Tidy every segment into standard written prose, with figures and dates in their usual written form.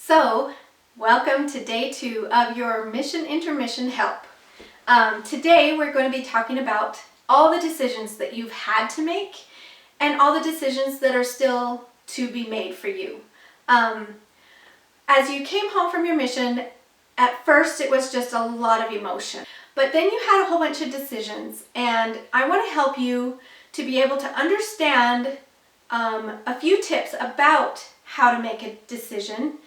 So, welcome to day 2 of your Mission Intermission Help. Today we're going to be talking about all the decisions that you've had to make and all the decisions that are still to be made for you. As you came home from your mission, at first it was just a lot of emotion, but then you had a whole bunch of decisions, and I want to help you to be able to understand a few tips about how to make a decision.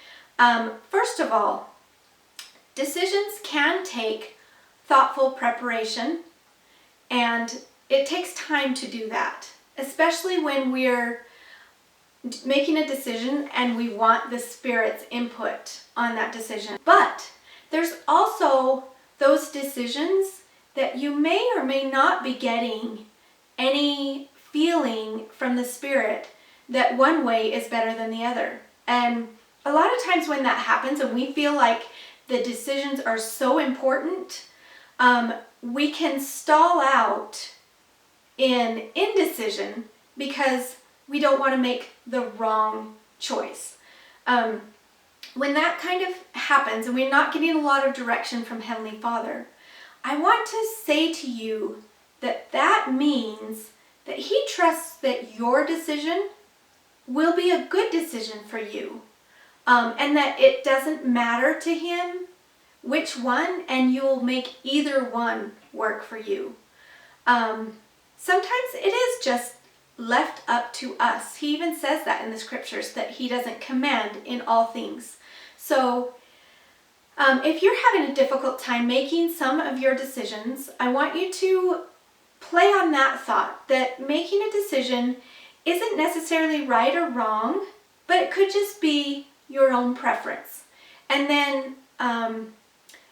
First of all, decisions can take thoughtful preparation, and it takes time to do that, especially when we're making a decision and we want the Spirit's input on that decision. But there's also those decisions that you may or may not be getting any feeling from the Spirit that one way is better than the other. And a lot of times when that happens and we feel like the decisions are so important, we can stall out in indecision because we don't want to make the wrong choice. When that kind of happens and we're not getting a lot of direction from Heavenly Father, I want to say to you that that means that He trusts that your decision will be a good decision for you. And that it doesn't matter to Him which one, and you'll make either one work for you. Sometimes it is just left up to us. He even says that in the scriptures, that He doesn't command in all things. So if you're having a difficult time making some of your decisions, I want you to play on that thought, that making a decision isn't necessarily right or wrong, but it could just be your own preference. And then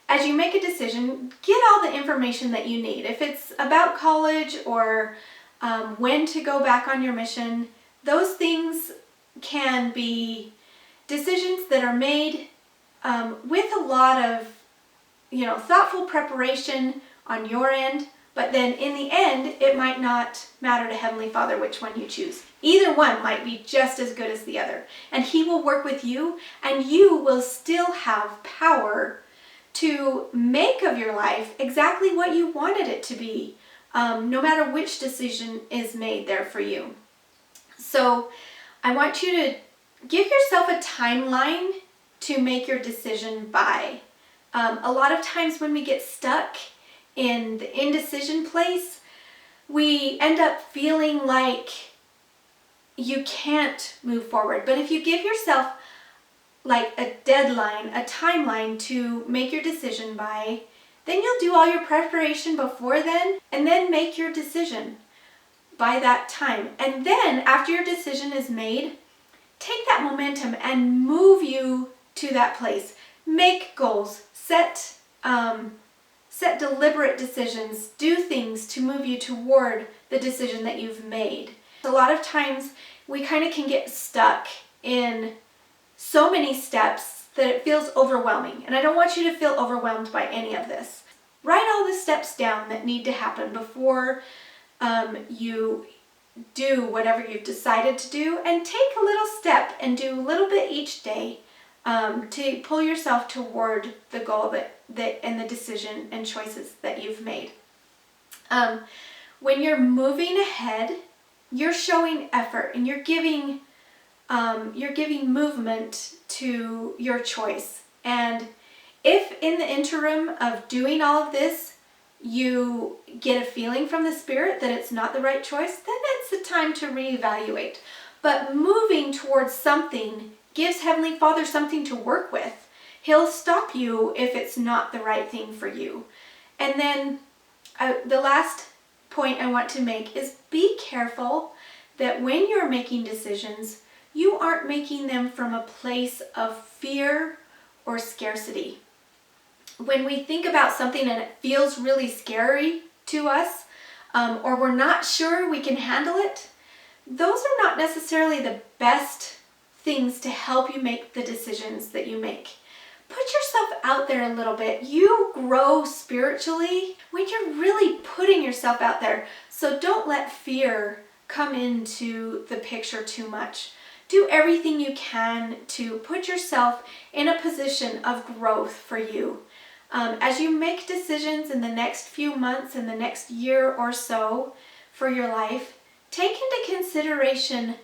as you make a decision, get all the information that you need. If it's about college or when to go back on your mission, those things can be decisions that are made with a lot of thoughtful preparation on your end. But then in the end, it might not matter to Heavenly Father which one you choose. Either one might be just as good as the other. And He will work with you, and you will still have power to make of your life exactly what you wanted it to be, no matter which decision is made there for you. So I want you to give yourself a timeline to make your decision by. A lot of times when we get stuck in the indecision place, we end up feeling like you can't move forward. But if you give yourself like a deadline, a timeline to make your decision by, then you'll do all your preparation before then, and then make your decision by that time. And then after your decision is made, take that momentum and move you to that place. Make goals, set deliberate decisions, do things to move you toward the decision that you've made. A lot of times we kind of can get stuck in so many steps that it feels overwhelming. And I don't want you to feel overwhelmed by any of this. Write all the steps down that need to happen before you do whatever you've decided to do, and take a little step and do a little bit each day to pull yourself toward the goal that and the decision and choices that you've made. When you're moving ahead, you're showing effort and you're giving movement to your choice. And if in the interim of doing all of this, you get a feeling from the Spirit that it's not the right choice, then it's the time to reevaluate. But moving towards something gives Heavenly Father something to work with. He'll stop you if it's not the right thing for you. And then the last point I want to make is be careful that when you're making decisions, you aren't making them from a place of fear or scarcity. When we think about something and it feels really scary to us, or we're not sure we can handle it, those are not necessarily the best things to help you make the decisions that you make. Put yourself out there a little bit. You grow spiritually when you're really putting yourself out there. So don't let fear come into the picture too much. do everything you can to put yourself in a position of growth for you. As you make decisions in the next few months, in the next year or so for your life, take into consideration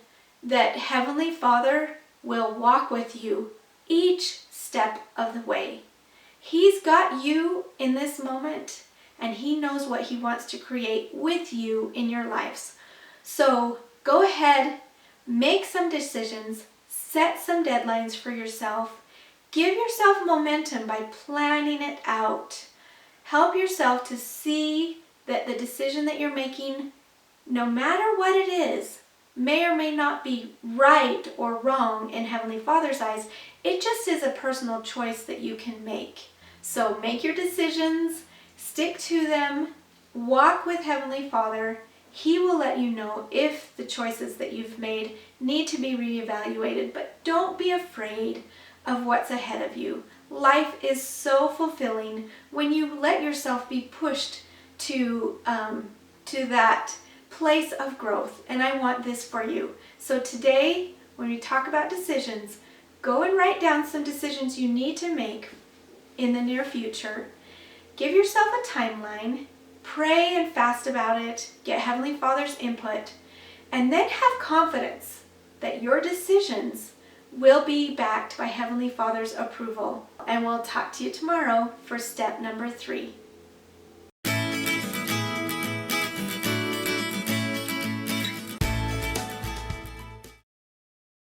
that Heavenly Father will walk with you each step of the way. He's got you in this moment, and He knows what He wants to create with you in your lives. So go ahead, make some decisions, set some deadlines for yourself, give yourself momentum by planning it out. Help yourself to see that the decision that you're making, no matter what it is, may or may not be right or wrong in Heavenly Father's eyes. It just is a personal choice that you can make. So make your decisions, stick to them, walk with Heavenly Father. He will let you know if the choices that you've made need to be reevaluated, but don't be afraid of what's ahead of you. Life is so fulfilling when you let yourself be pushed to that place of growth, and I want this for you. So today, when we talk about decisions, go and write down some decisions you need to make in the near future. Give yourself a timeline, pray and fast about it, get Heavenly Father's input, and then have confidence that your decisions will be backed by Heavenly Father's approval. And we'll talk to you tomorrow for step number 3.